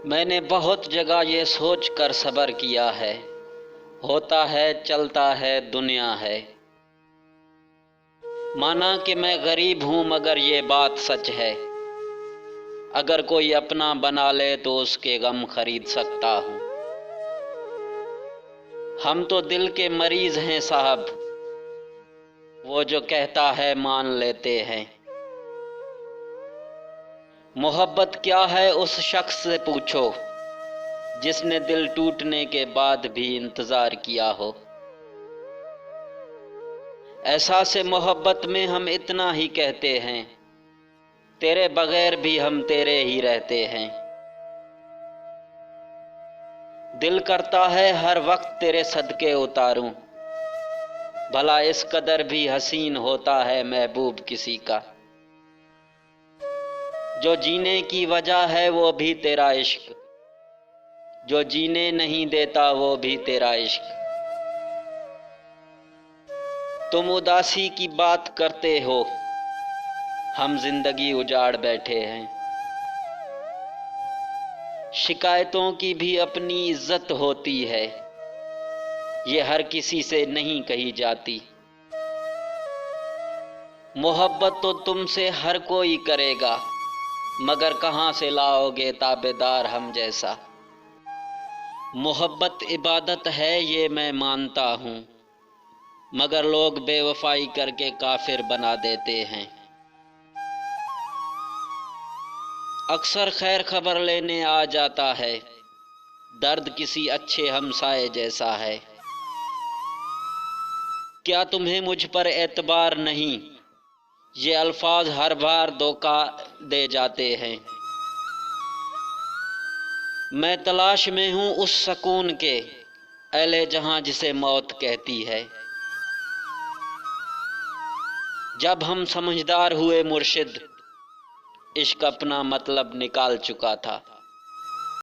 मैंने बहुत जगह ये सोच कर सब्र किया है, होता है चलता है दुनिया है। माना कि मैं गरीब हूँ मगर ये बात सच है, अगर कोई अपना बना ले तो उसके गम खरीद सकता हूँ। हम तो दिल के मरीज हैं साहब, वो जो कहता है मान लेते हैं। मोहब्बत क्या है उस शख्स से पूछो, जिसने दिल टूटने के बाद भी इंतजार किया हो। एहसास मोहब्बत में हम इतना ही कहते हैं, तेरे बगैर भी हम तेरे ही रहते हैं। दिल करता है हर वक्त तेरे सदके उतारूं, भला इस कदर भी हसीन होता है महबूब किसी का। जो जीने की वजह है वो भी तेरा इश्क, जो जीने नहीं देता वो भी तेरा इश्क। तुम उदासी की बात करते हो, हम जिंदगी उजाड़ बैठे हैं। शिकायतों की भी अपनी इज्जत होती है, ये हर किसी से नहीं कही जाती। मोहब्बत तो तुमसे हर कोई करेगा, मगर कहाँ से लाओगे ताबेदार हम जैसा। मोहब्बत इबादत है ये मैं मानता हूँ, मगर लोग बेवफाई करके काफिर बना देते हैं। अक्सर खैर खबर लेने आ जाता है, दर्द किसी अच्छे हमसाए जैसा है। क्या तुम्हें मुझ पर एतबार नहीं, ये अल्फाज हर बार धोखा दे जाते हैं। मैं तलाश में हूँ उस सकून के, अहले जहां जिसे मौत कहती है। जब हम समझदार हुए मुर्शिद, इश्क अपना मतलब निकाल चुका था।